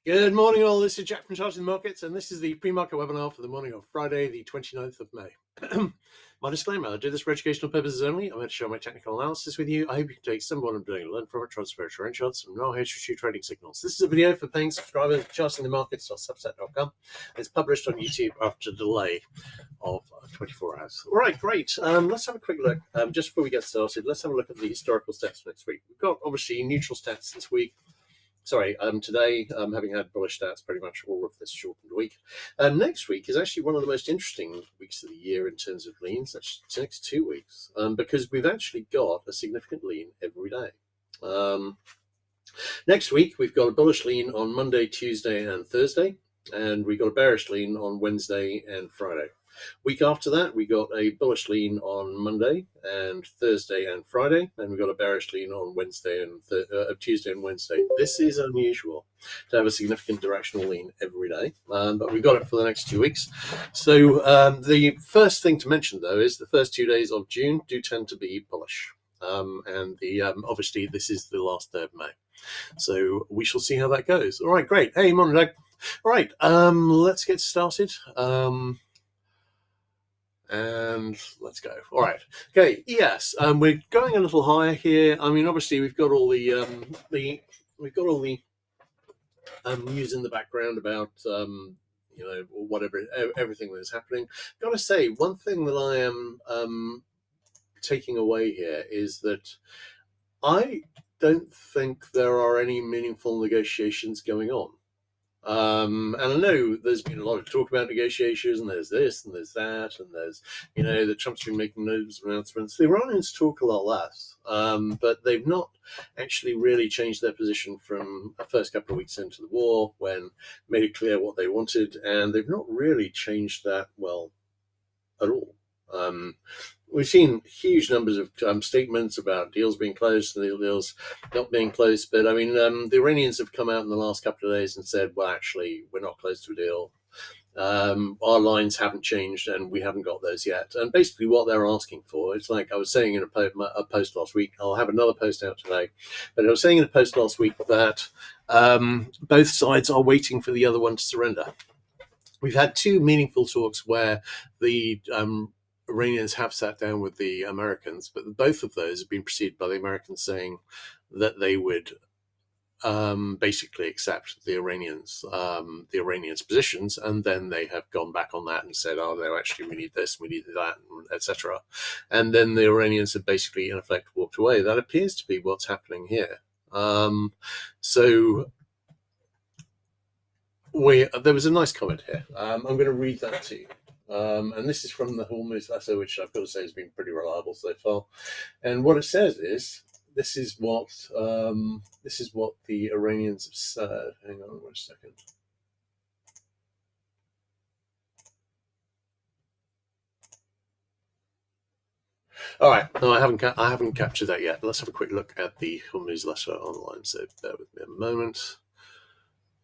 Good morning, all. This is Jack from Charting the Markets, and this is the pre-market webinar for the morning of Friday, the 29th of May. My disclaimer, I do this for educational purposes only. I'm here to share my technical analysis with you. I hope you can take some of what I'm doing and learn from it, transfer it to your own charts, and know how to shoot trading signals. This is a video for paying subscribers at chartingthemarkets.substack.com. It's published on YouTube after a delay of 24 hours. All right, great. Let's have a quick look. Just before we get started, let's have a look at the historical stats for next week. We've got, obviously, neutral stats this week. Today, having had bullish stats pretty much all of this shortened week. Next week is actually one of the most interesting weeks of the year in terms of leans. That's the next 2 weeks, because we've actually got a significant lean every day. Next week, we've got a bullish lean on Monday, Tuesday, and Thursday, and we've got a bearish lean on Wednesday and Friday. Week after that, we got a bullish lean on Monday and Thursday and Friday, and we got a bearish lean on Wednesday and Tuesday and Wednesday. This is unusual to have a significant directional lean every day, but we've got it for the next 2 weeks. So the first thing to mention, though, is the first 2 days of June do tend to be bullish, and obviously this is the last day of May. So we shall see how that goes. All right, great. Hey, morning, Doug. All right, let's get started. And let's go. All right. Okay. Yes. We're going a little higher here. I mean, obviously, we've got all the news in the background about whatever, everything that is happening. Got to say, one thing that I am taking away here is that I don't think there are any meaningful negotiations going on. And I know there's been a lot of talk about negotiations, and there's this and there's that, and there's, that Trump's been making those announcements. The Iranians talk a lot less, but they've not actually really changed their position from the first couple of weeks into the war, when made it clear what they wanted, and they've not really changed that well at all. We've seen huge numbers of statements about deals being closed and deals not being closed. But I mean, the Iranians have come out in the last couple of days and said, well, actually, we're not close to a deal. Our lines haven't changed and we haven't got those yet. And basically what they're asking for, it's like I was saying in a post last week, I'll have another post out today, but I was saying in a post last week that both sides are waiting for the other one to surrender. We've had two meaningful talks where the Iranians have sat down with the Americans, but both of those have been preceded by the Americans saying that they would basically accept the Iranians' positions, and then they have gone back on that and said, "Oh no, actually, we need this, we need that, etc." And then the Iranians have basically, in effect, walked away. That appears to be what's happening here. So there was a nice comment here. I'm going to read that to you. And this is from the Hormuz letter, which I've got to say has been pretty reliable so far. And what it says is, this is what the Iranians have said. Hang on 1 second. All right, no, I haven't captured that yet. Let's have a quick look at the Hormuz letter online. So bear with me a moment.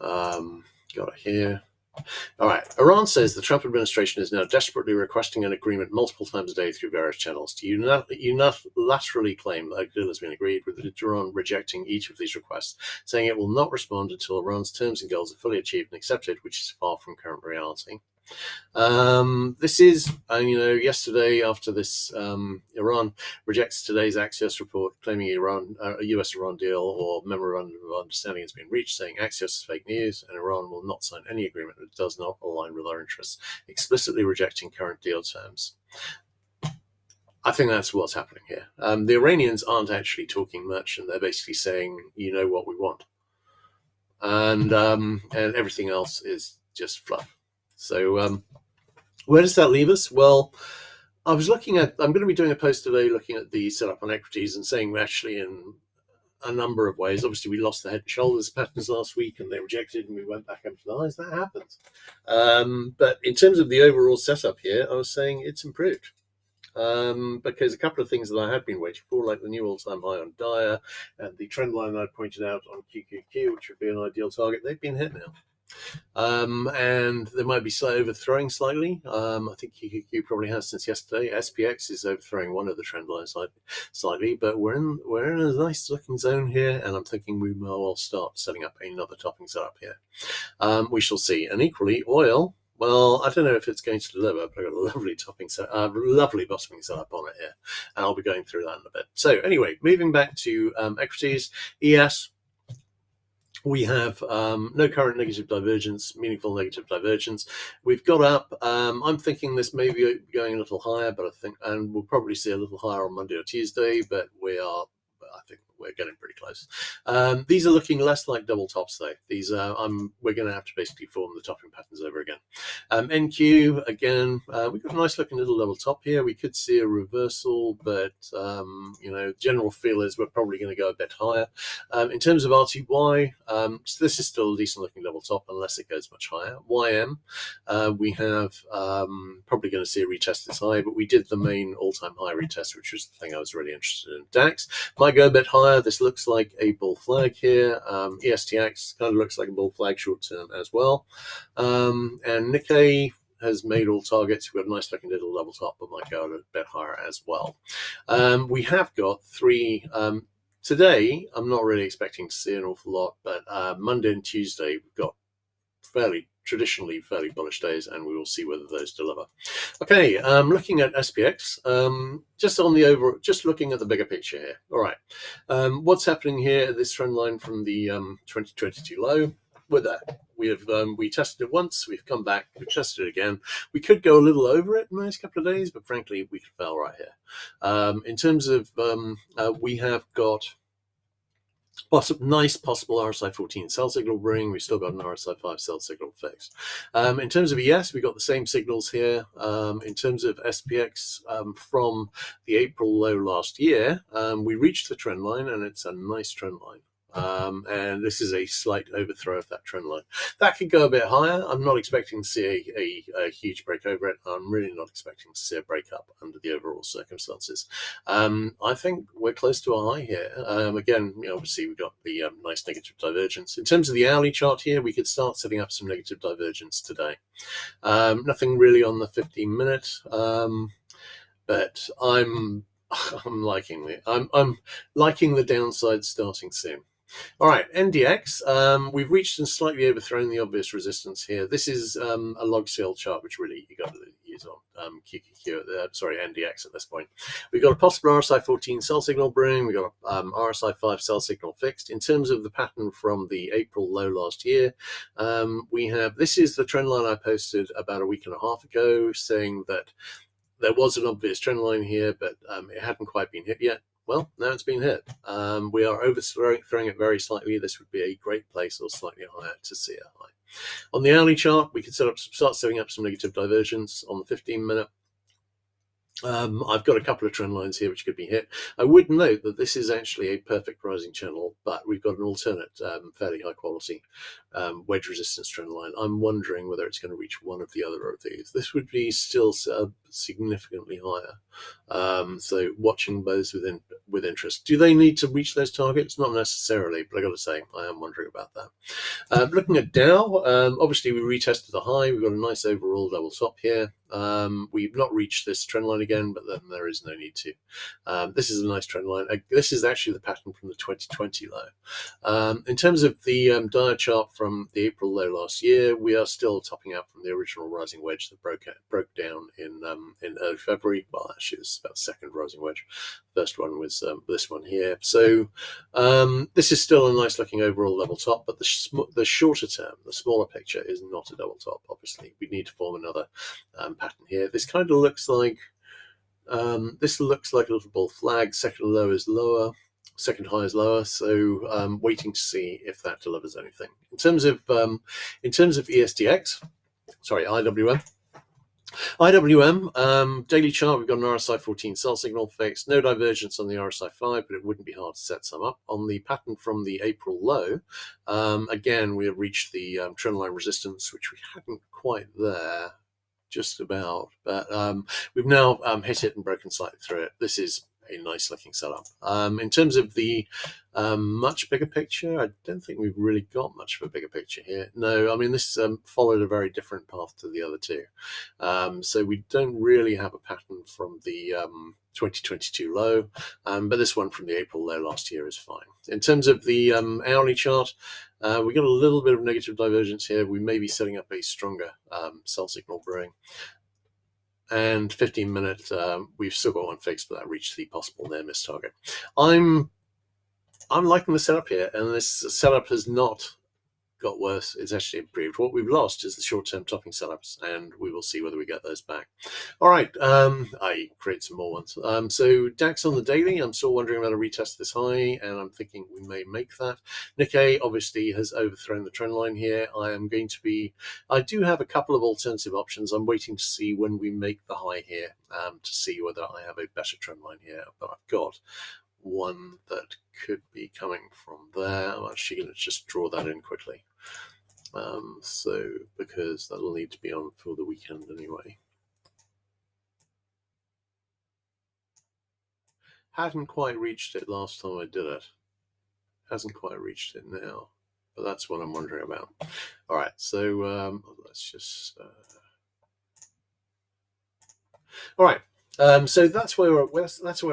Got it here. All right. Iran says the Trump administration is now desperately requesting an agreement multiple times a day through various channels to unilaterally claim that a deal has been agreed, with Iran rejecting each of these requests, saying it will not respond until Iran's terms and goals are fully achieved and accepted, which is far from current reality. This is, yesterday after this, Iran rejects today's Axios report claiming a US-Iran deal or memorandum of understanding has been reached, saying Axios is fake news and Iran will not sign any agreement that does not align with our interests, explicitly rejecting current deal terms. I think that's what's happening here. The Iranians aren't actually talking much, and they're basically saying, you know what we want. And everything else is just fluff. So where does that leave us? Well, I'm going to be doing a post today looking at the setup on equities and saying we're actually in a number of ways. Obviously, we lost the head and shoulders patterns last week and they rejected and we went back up to the highs. That happens. But in terms of the overall setup here, I was saying it's improved. Because a couple of things that I had been waiting for, like the new all-time high on Dyer and the trend line I pointed out on QQQ, which would be an ideal target, they've been hit now. and there might be slight overthrowing slightly. I think QQQ probably has since yesterday. SPX is overthrowing one of the trend lines slightly, but we're in a nice looking zone here, and I'm thinking we may well start setting up another topping setup here. We shall see. And equally, oil. Well, I don't know if it's going to deliver, but I've got a lovely lovely bottoming setup on it here, and I'll be going through that in a bit. So anyway, moving back to equities, ES. We have no current negative divergence, meaningful negative divergence. We've got up. I'm thinking this may be going a little higher, but and we'll probably see a little higher on Monday or Tuesday, but I think we're getting pretty close. These are looking less like double tops though. These we're going to have to basically form the topping patterns over again. NQ again, we've got a nice looking little level top here. We could see a reversal, but general feel is we're probably going to go a bit higher. In terms of RTY, so this is still a decent looking level top unless it goes much higher. YM, we have probably going to see a retest this high, but we did the main all-time high retest, which was the thing I was really interested in. DAX might go a bit higher. This looks like a bull flag here. ESTX kind of looks like a bull flag short term as well. And Nikkei has made all targets. We've got a nice looking little level top, but might go a bit higher as well. We have got three. Today, I'm not really expecting to see an awful lot, but Monday and Tuesday, we've got traditionally fairly bullish days, and we will see whether those deliver. Okay, looking at SPX, just looking at the bigger picture here. All right, what's happening here? This trend line from the 2022 low. We're there. We tested it once. We've come back. We tested it again. We could go a little over it in the next couple of days, but frankly, we could fail right here. In terms of, we have got nice possible RSI 14 sell signal bring. We've still got an RSI 5 sell signal fixed. In terms of ES, we've got the same signals here. In terms of SPX, from the April low last year, we reached the trend line, and it's a nice trend line. And this is a slight overthrow of that trend line. That could go a bit higher. I'm not expecting to see a huge break over it. I'm really not expecting to see a break up under the overall circumstances. I think we're close to a high here. Again, obviously we've got the nice negative divergence. In terms of the hourly chart here, we could start setting up some negative divergence today. Nothing really on the 15-minute, but I'm liking the downside starting soon. All right, NDX, we've reached and slightly overthrown the obvious resistance here. This is a log sale chart, which really you got to use on NDX at this point. We've got a possible RSI 14 sell signal bring. We've got a RSI 5 sell signal fixed. In terms of the pattern from the April low last year, this is the trend line I posted about a week and a half ago, saying that there was an obvious trend line here, but it hadn't quite been hit yet. Well, now it's been hit. We are overthrowing it very slightly. This would be a great place or slightly higher to see a high. On the hourly chart, we could start setting up some negative divergence on the 15-minute. I've got a couple of trend lines here which could be hit. I would note that this is actually a perfect rising channel, but we've got an alternate, fairly high quality wedge resistance trend line. I'm wondering whether it's going to reach one of the other of these. This would be still significantly higher. So watching those with interest. Do they need to reach those targets? Not necessarily, but I got to say, I am wondering about that. Looking at Dow, obviously we retested the high. We've got a nice overall double top here. We've not reached this trend line again, but then there is no need to. This is a nice trend line. This is actually the pattern from the 2020 low. In terms of the dia chart from the April low last year, we are still topping out from the original rising wedge that broke down in early February. Well, actually, it was about the second rising wedge. First one was this one here. So this is still a nice looking overall level top, but the shorter term, the smaller picture is not a double top. Obviously, we need to form another pattern here. This kind of looks like a little bull flag. Second low is lower. Second high is lower, so waiting to see if that delivers anything. In terms of ESTX, sorry, IWM, daily chart, we've got an RSI 14 sell signal fixed, no divergence on the RSI 5, but it wouldn't be hard to set some up. On the pattern from the April low, again, we have reached the trend line resistance, which we hadn't quite there, just about, but we've now hit it and broken slightly through it. This is a nice looking setup. In terms of the much bigger picture, I don't think we've really got much of a bigger picture here. No, I mean, this followed a very different path to the other two. So we don't really have a pattern from the 2022 low, but this one from the April low last year is fine. In terms of the hourly chart, we got a little bit of negative divergence here. We may be setting up a stronger sell signal brewing. And 15-minute, we've still got one fixed, but that reached the possible near miss target. I'm liking the setup here, and this setup has not got worse. It's actually improved. What we've lost is the short-term topping setups, and we will see whether we get those back. All right, I create some more ones. So DAX on the daily, I'm still wondering about a retest of this high, and I'm thinking we may make that. Nikkei obviously has overthrown the trend line here. I do have a couple of alternative options. I'm waiting to see when we make the high here to see whether I have a better trend line here, but I've got one that could be coming from there. I'm actually going to just draw that in quickly. So because that'll need to be on for the weekend anyway. Hadn't quite reached it last time I did it. Hasn't quite reached it now, but that's what I'm wondering about. All right, so let's just. All right. So that's where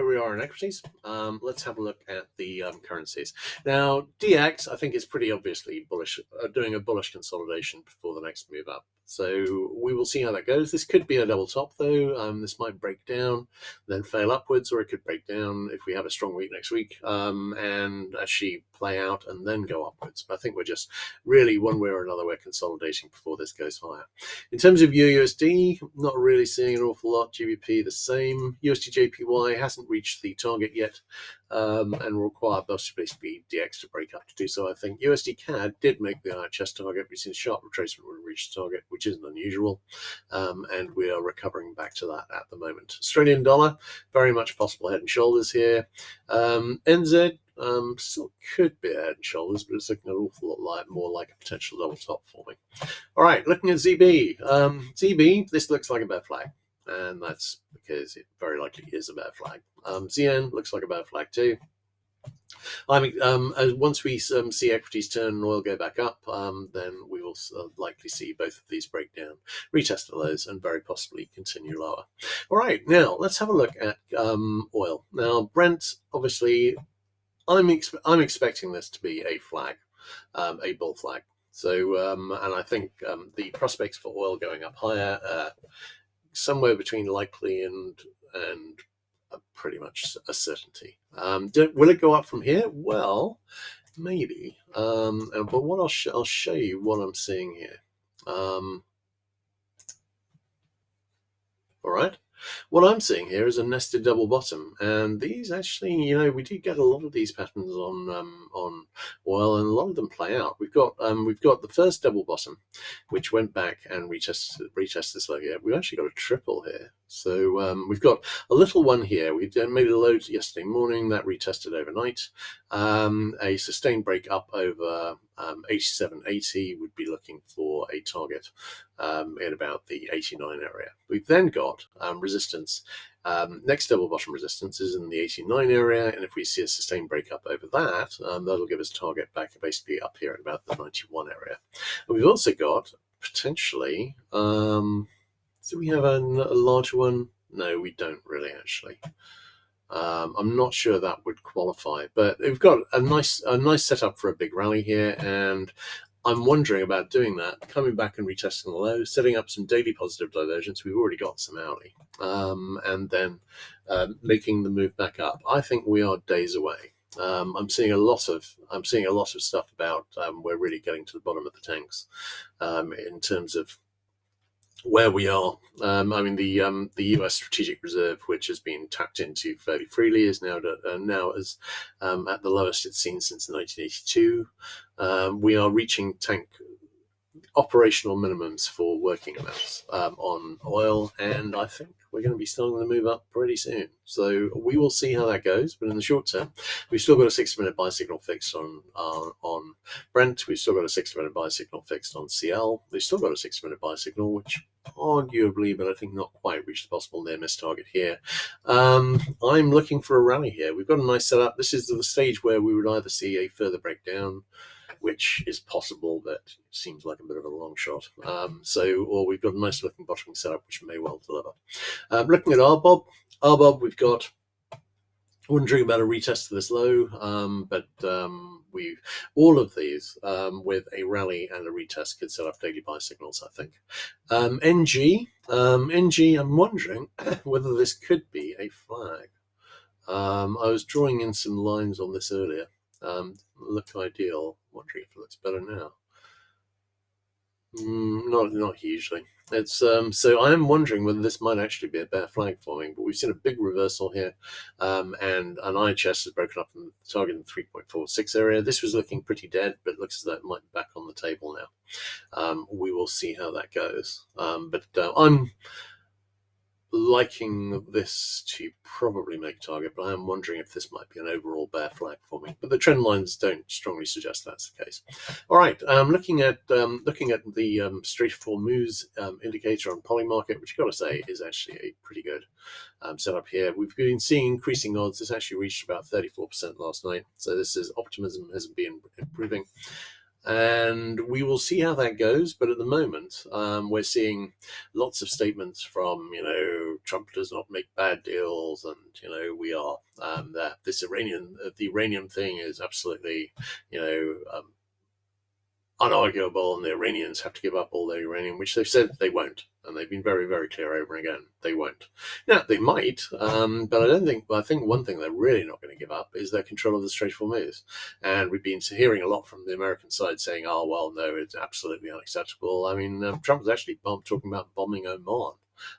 we are in equities. Let's have a look at the currencies. Now, DX, I think, is pretty obviously bullish, doing a bullish consolidation before the next move up. So we will see how that goes. This could be a double top, though. This might break down, then fail upwards, or it could break down if we have a strong week next week and actually play out and then go upwards. But I think we're just really, one way or another, we're consolidating before this goes higher. In terms of USD, not really seeing an awful lot. GBP the same. USD JPY hasn't reached the target yet and will require basically DX to break up to do so. I think USD CAD did make the IHS target. We've seen a sharp retracement when we reached the target, which isn't unusual, and we are recovering back to that at the moment. Australian dollar, very much possible head and shoulders here. NZ still could be head and shoulders, but it's looking an awful lot more like a potential double top for me. All right, looking at ZB. ZB, this looks like a bear flag, and that's because it very likely is a bear flag. ZN looks like a bear flag too. Once we see equities turn and oil go back up, then we will likely see both of these break down, retest the lows, and very possibly continue lower. All right, now let's have a look at oil. Now, Brent, obviously, I'm expecting this to be a flag, a bull flag. So, and I think the prospects for oil going up higher, somewhere between likely and pretty much a certainty. Will it go up from here? Well, maybe. But what I'll show you what I'm seeing here. All right. What I'm seeing here is a nested double bottom, and these actually, we do get a lot of these patterns on oil, and a lot of them play out. We've got the first double bottom, which went back and retested this low here. We've actually got a triple here. So we've got a little one here. We made a low yesterday morning that retested overnight. A sustained break up over 87.80 would be looking for a target in about the 89 area. We've then got resistance. Next double bottom resistance is in the 89 area, and if we see a sustained break up over that, that'll give us target back basically up here at about the 91 area. And we've also got potentially. Do we have a larger one? No, we don't really actually. I'm not sure that would qualify, but we've got a nice setup for a big rally here, and I'm wondering about doing that, coming back and retesting the low, setting up some daily positive divergence. We've already got some hourly, and then making the move back up. I think we are days away. I'm seeing a lot of stuff about we're really getting to the bottom of the tanks in terms of where we are. The U.S. Strategic Reserve, which has been tapped into fairly freely, is now at the lowest it's seen since 1982. We are reaching tank operational minimums for working amounts on oil, and I think we're going to be starting to move up pretty soon. So we will see how that goes. But in the short term, we've still got a 60-minute buy signal fixed on Brent. We've still got a 60-minute buy signal fixed on CL. We've still got a 60-minute buy signal, which arguably, but I think not quite reached the possible near miss target here. I'm looking for a rally here. We've got a nice setup. This is the stage where we would either see a further breakdown, which is possible, but it seems like a bit of a long shot. Or we've got a nice looking bottoming setup, which may well deliver. Looking at RBOB, we've got wondering about a retest of this low, but we all of these with a rally and a retest could set up daily buy signals, I think. NG, I'm wondering whether this could be a flag. I was drawing in some lines on this earlier. Look ideal. Wondering if it looks better now. Not hugely. It's so I'm wondering whether this might actually be a bear flag forming, but we've seen a big reversal here, and an IHS has broken up from the target in the 3.46 area. This was looking pretty dead, but it looks as though it might be back on the table now. We will see how that goes. But I'm liking this to probably make target, but I am wondering if this might be an overall bear flag forming. But the trend lines don't strongly suggest that's the case. All right, looking at the straightforward moves indicator on Premarket, which I've got to say is actually a pretty good setup here. We've been seeing increasing odds. This actually reached about 34% last night, so this is optimism has been improving. And we will see how that goes. But at the moment, we're seeing lots of statements from, Trump does not make bad deals, and we are that the Iranian thing is absolutely, unarguable, and the Iranians have to give up all their uranium, which they've said they won't, and they've been very, very clear over and again they won't. Now they might, but I think one thing they're really not going to give up is their control of the Strait of Hormuz. And we've been hearing a lot from the American side saying, "Oh well, no, it's absolutely unacceptable." I mean, Trump was actually talking about bombing Oman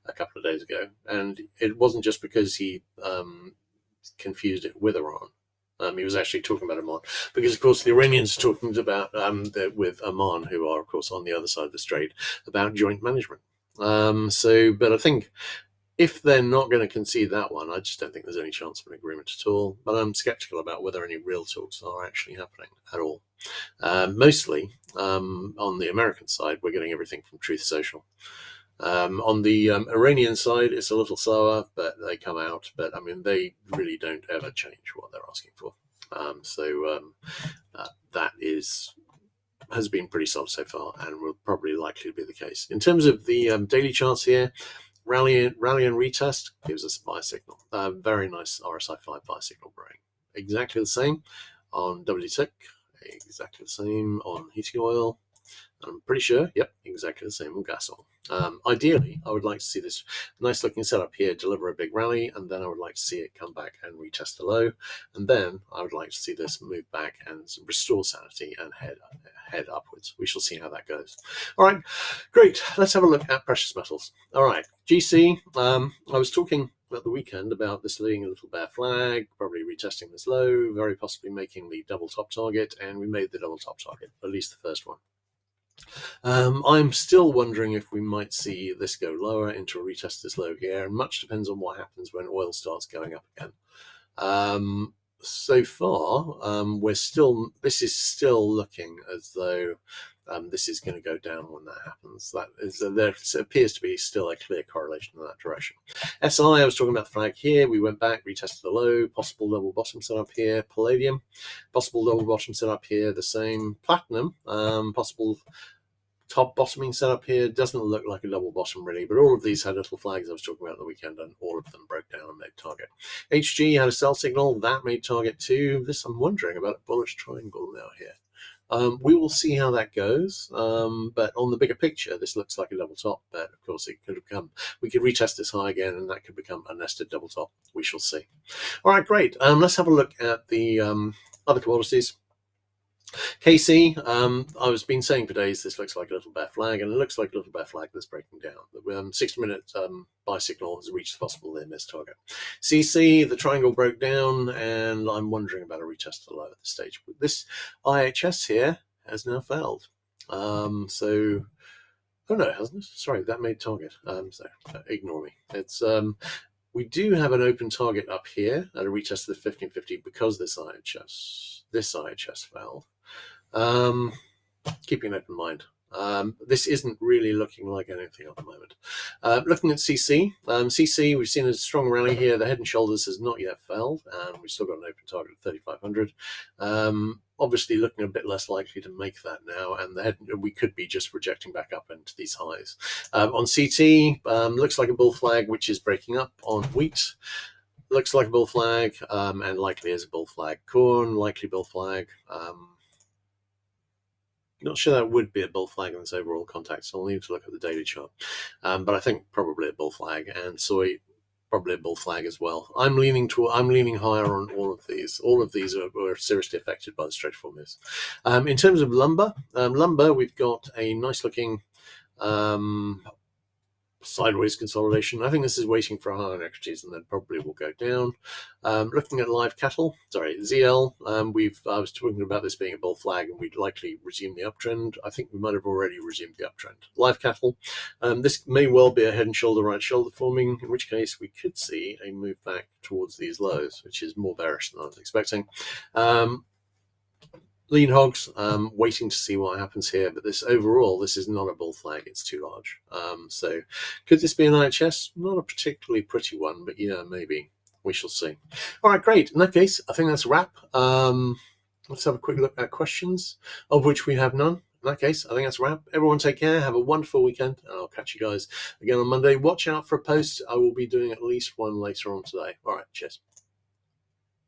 a couple of days ago, and it wasn't just because he confused it with Iran. He was actually talking about Oman because, of course, the Iranians are talking about with Oman, who are, of course, on the other side of the strait, about joint management. But I think if they're not going to concede that one, I just don't think there's any chance of an agreement at all. But I'm skeptical about whether any real talks are actually happening at all. Mostly on the American side, we're getting everything from Truth Social. On the Iranian side, it's a little slower, but they come out. But I mean, they really don't ever change what they're asking for. That has been pretty solid so far, and will probably likely to be the case. In terms of the daily charts here, rally and retest gives us a buy signal. Very nice RSI 5 buy signal brewing. Exactly the same on WTIC, exactly the same on heating oil. I'm pretty sure, yep, exactly the same on gas oil. Ideally, I would like to see this nice looking setup here deliver a big rally, and then I would like to see it come back and retest the low, and then I would like to see this move back and restore sanity and head upwards. We shall see how that goes. All right, great. Let's have a look at precious metals. All right, GC. I was talking at the weekend about this leading a little bear flag, probably retesting this low, very possibly making the double top target, and we made the double top target, at least the first one. I'm still wondering if we might see this go lower into a retest this low here, and much depends on what happens when oil starts going up again. So far, this is still looking as though this is going to go down when that happens. There appears to be still a clear correlation in that direction. SI, I was talking about the flag here. We went back, retested the low, possible double bottom setup here. Palladium, possible double bottom setup here. The same. Platinum, possible top bottoming setup here. Doesn't look like a double bottom really, but all of these had little flags I was talking about at the weekend, and all of them broke down and made target. HG had a sell signal that made target too. This I'm wondering about a bullish triangle now here. We will see how that goes, but on the bigger picture, this looks like a double top, but of course it could have we could retest this high again, and that could become a nested double top. We shall see. All right, great. Let's have a look at the other commodities. KC, I was been saying for days this looks like a little bear flag, and it looks like a little bear flag that's breaking down. The 60-minute buy signal has reached the possible near miss target. CC, the triangle broke down, and I'm wondering about a retest to the low at this stage. This IHS here has now failed. So, oh no, it hasn't. Sorry, that made target. So ignore me. It's we do have an open target up here at a retest of the 1550 because this IHS fell. Keeping an open mind. This isn't really looking like anything at the moment. Looking at CC, CC, we've seen a strong rally here. The head and shoulders has not yet fell, and we've still got an open target of 3,500. Obviously, looking a bit less likely to make that now, and the head we could be just projecting back up into these highs. On CT, looks like a bull flag, which is breaking up on wheat. Looks like a bull flag, and likely is a bull flag. Corn, likely bull flag. Not sure that would be a bull flag in this overall context, so I'll need to look at the daily chart. But I think probably a bull flag, and soy probably a bull flag as well. I'm leaning higher on all of these. All of these were seriously affected by the straightforward moves. In terms of lumber, we've got a nice looking sideways consolidation. I think this is waiting for higher equities and then probably will go down. Looking at live cattle, sorry, ZL, I was talking about this being a bull flag and we'd likely resume the uptrend. I think we might have already resumed the uptrend. Live cattle, this may well be a head and shoulder, right shoulder forming, in which case we could see a move back towards these lows, which is more bearish than I was expecting. Lean hogs, waiting to see what happens here, but this is not a bull flag, it's too large. So could this be an IHS? Not a particularly pretty one, but yeah, maybe. We shall see. All right, great. In that case, I think that's a wrap. Let's have a quick look at questions, of which we have none. In that case, I think that's a wrap. Everyone take care, have a wonderful weekend, and I'll catch you guys again on Monday. Watch out for a post. I will be doing at least one later on today. All right, cheers.